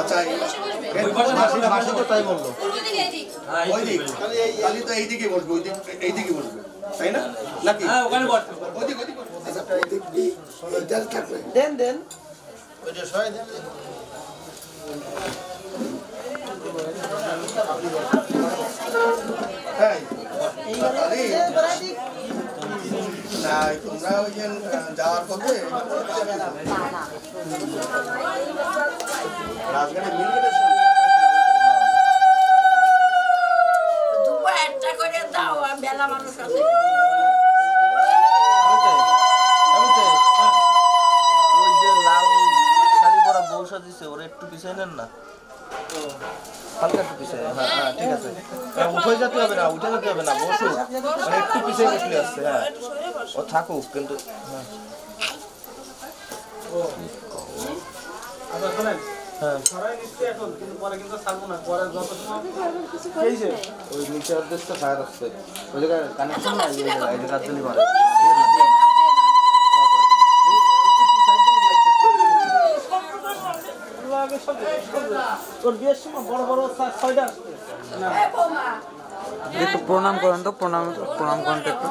আচ্ছা মাসি তো তাই বললো তাহলে তো এইদিকে বসবে এইদিকে বসবে তাই না নাকি দেন দেন ওইটা সবাই দেন না তোমরা ওই যাওয়ার পথে রাজঘাটে মিল কেটেছে একটা করে দাও বেলা মানুষ আছে ওই যে লাল শাড়ি পরা বৌসা দিছে ওরা একটু পিছিয়ে নেন না হালকা একটু পিছিয়ে হ্যাঁ ঠিক আছে উঠে যেতে হবে না বসু মানে একটু পিছিয়ে বসলে আসছে হ্যাঁ ও থাকুক কিন্তু হ্যাঁ ওই নিচে অর্ধেকটা ফায়ার আসছে ওই জায়গায় কানেকশন নাই ওই জায়গায় রাজধানী মারে একটু প্রণাম করেন তো প্রণাম করেন তো একটু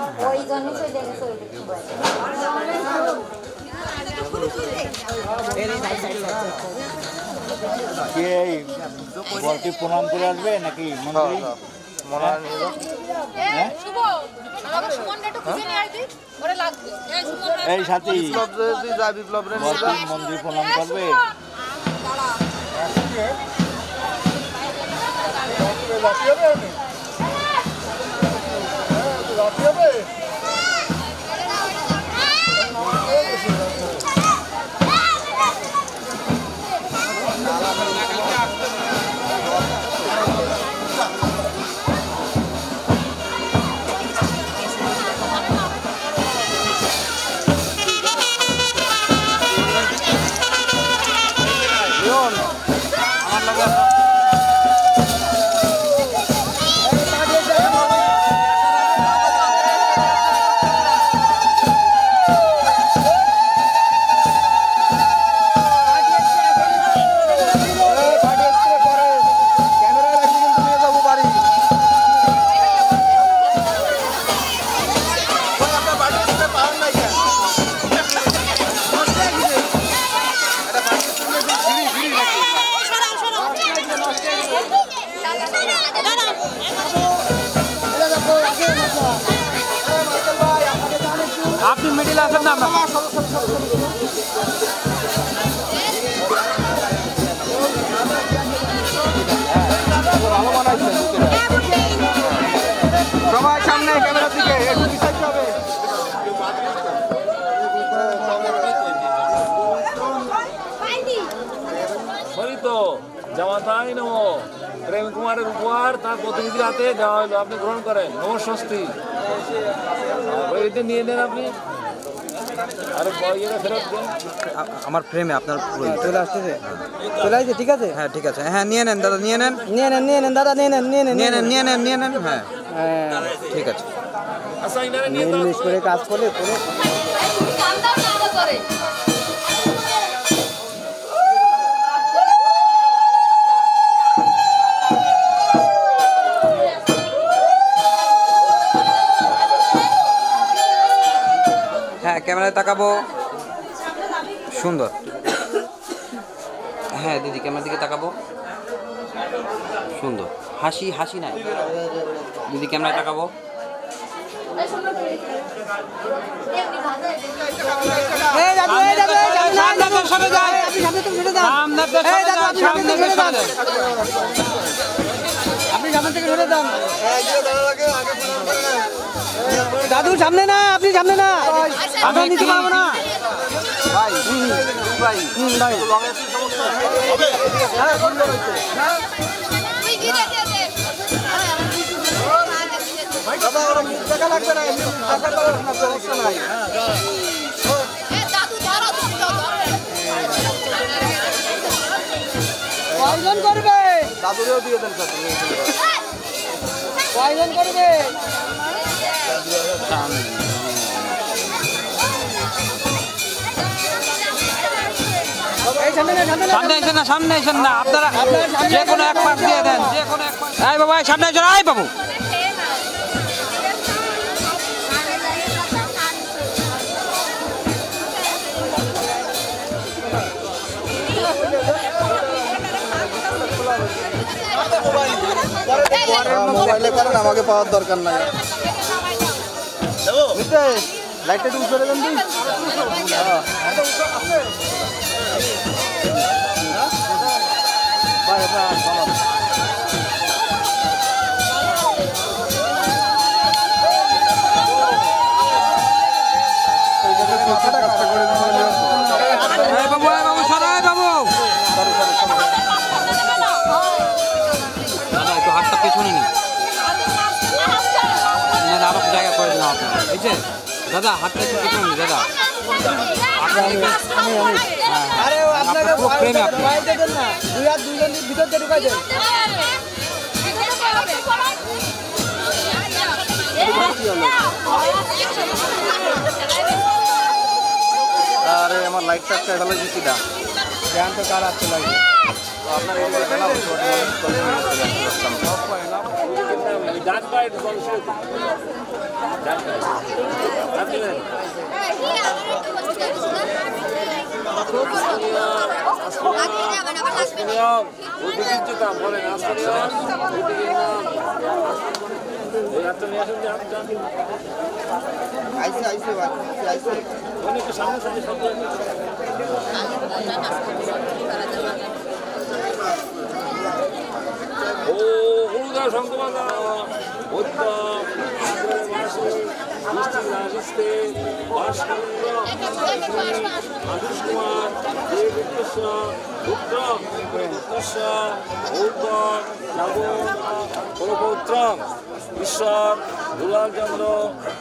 বলটি প্রণাম করে আসবে নাকি এই সাথী মন্দির প্রণাম করবে আপনি মিডিল আছেন না সবাই সামনে ক্যামেরার দিকে একটু পিছাইতে হবে তো জামাতাই নমো প্রেম কুমারের উপহার তার প্রতিনিধির হাতে দেওয়া হলো আপনি গ্রহণ করেন নমস্বস্তি নিয়ে নেন আপনি আরে ফেরত দেন আমার ফ্রেমে আপনার চলে আসতেছে ঠিক আছে হ্যাঁ ঠিক আছে হ্যাঁ নিয়ে নেন দাদা নিয়ে নেন দাদা নিয়ে নেন হ্যাঁ ঠিক আছে করে কাজ করে হ্যাঁ ক্যামেরায় তাকাবো সুন্দর হ্যাঁ দিদি ক্যামেরার দিকে তাকাবো সুন্দর হাসি নাই দিদি ক্যামেরায় তাকাবো আপনি সামনে থেকে সরে যান দাদু সামনে না আপনি সামনে না আমি নিতে পারবো না ভাই ভাই ভাই করবে দাদুরেও দিয়ে দেন স্যার। কয়জন করবে? সামনে এসেন না, আপনারা যে কোনো এক পাশ দিয়ে দেন, যে কোনো এক পাশ। আয় বাবা, সামনে এসেন, আয় বাবু। মোবাইলে করেন, আমাকে পাওয়ার দরকার নাই। লাইটটা একটু উঠে দেবেন তুই। একটু হাতটা পেছনে নিন, আরো জায়গা করে দিলাম আপনার। বুঝছে দাদা, হাতটা একটু পেছনে নিন দাদা। পুরো ফ্রেমে আপনি দুই হাত দুইজনের ভিতর দিয়ে ঢুকাই দেন। আরে আমার লাইটটা একটা ভালো জিনিসটা জ্ঞান তো কার আসতে লাগবে। আপনার এই বেলা ঈশ্বর দুলালচন্দ্র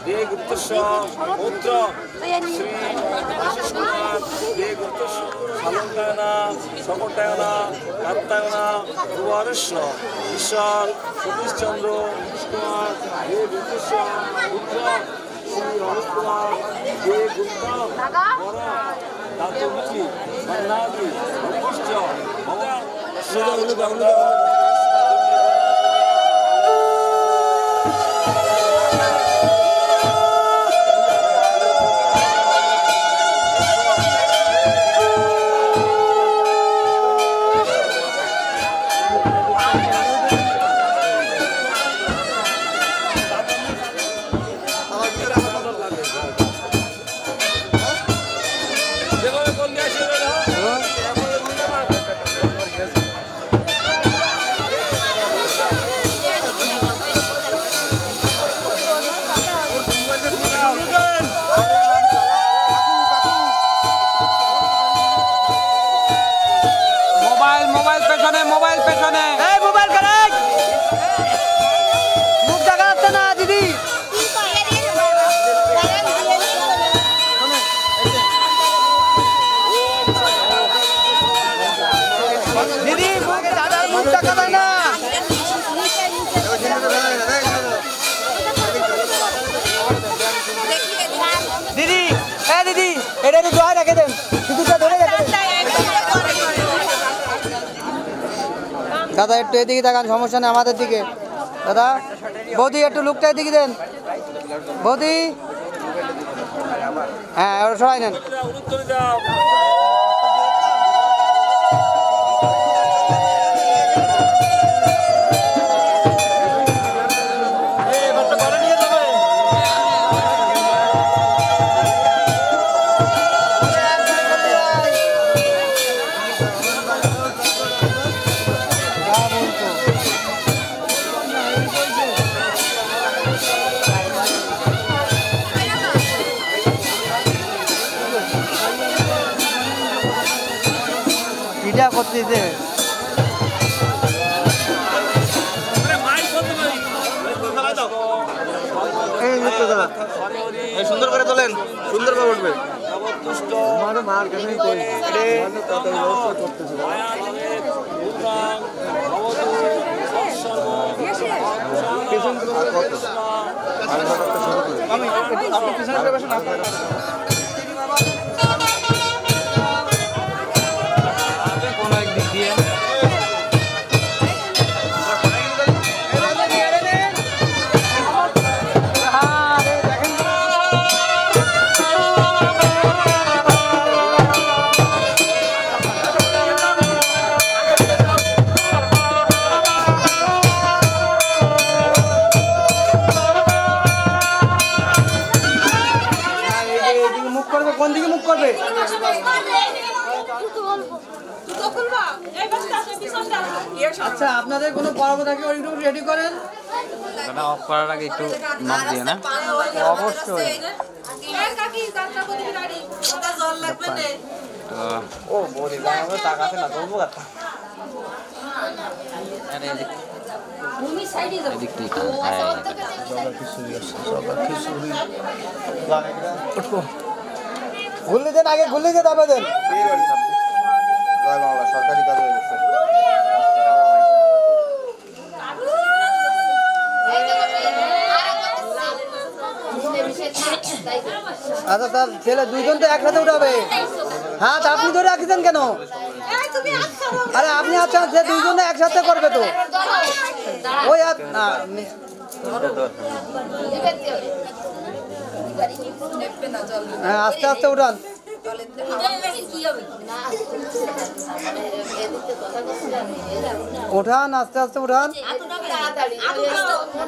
দে গুপ্তেশ্বর পুত্র শ্রী আশিস কুমার দে গুপ্তেশ্বর সালঙ্কায়না সকটায়না কাত্তায়না কুমারেশ্বর ঈশ্বর সতীশচন্দ্র কুমার দে গুপ্তেশ্বর পুত্র শ্রী রমেশ কুমার দে গুপ্তা বরা দাতুমুখী বন্নাদি ভবিষ্য ভগবান মোবাইল পেছনে, এই মোবাইল কারেক্ট, মুখ দেখা যাচ্ছে না দিদি। দিদি দাদার মুখ দেখা যায় না। দিদি, হ্যাঁ দিদি, এটা একটু দোয়া রেখে দেন, শুধুটা ধরে রেখে দেন। দাদা একটু এদিকে দেখান, সমস্যা নেই আমাদের দিকে। দাদা বৌদি একটু লুকটা এদিকে দেন, বৌদি। হ্যাঁ সবাই নেন। ভিডিও করতেছে সুন্দর করে তোলেন, সুন্দর করে উঠবে। মার আপনি পিছনে চলে বসেন, কোনো একদিক দিয়ে কোন দিকে মুখ করবে? আচ্ছা, আপনাদের কোনো পর্ব থাকে ওইটুকু রেডি করেন। অফ করার আগে একটু নক দিয়ে না, অবশ্যই। ও বলি টাকা আছে না, বলবো কথা। ঘুরলে দেন, আগে ঘুরলে যে দাবা দেন। জয় বাংলা, সরকারি কাজ হয়ে গেছে। আচ্ছা, তার ছেলে দুইজন তো একসাথে উঠাবে। হ্যাঁ, তা আপনি ধরে রাখছেন কেন? আরে আপনি আচ্ছা, যে দুইজনে একসাথে করবে তো ওই না, হ্যাঁ, আস্তে আস্তে উঠান। উঠান, আস্তে আস্তে উঠান।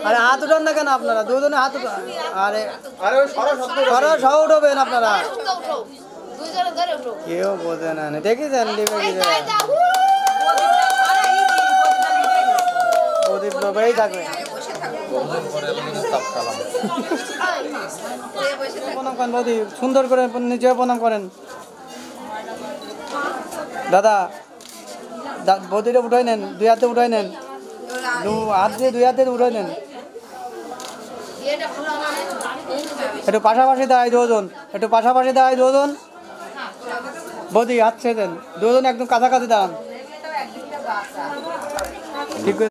আরে হাত উঠান না কেন আপনারা? দুজনে হাত উঠান। আরে সরো সহ উঠবেন আপনারা। কেউ বোঝে না, দেখেছেন প্রদীপ লোকেই থাকবে। প্রণাম করেন বৌদি, সুন্দর করে নিজেও প্রণাম করেন। দাদা, বৌদিটা উঠাই নেন, দুই হাতে উঠাই নেন, হাত দিয়ে দুই হাতে উঠাই নেন। একটু পাশাপাশি দাঁড়াই দুজন, একটু পাশাপাশি দাঁড়াই দুজন। বৌদি হাত ছেড়ে দেন, দুজন একদম কাছাকাছি দাঁড়ান। ঠিক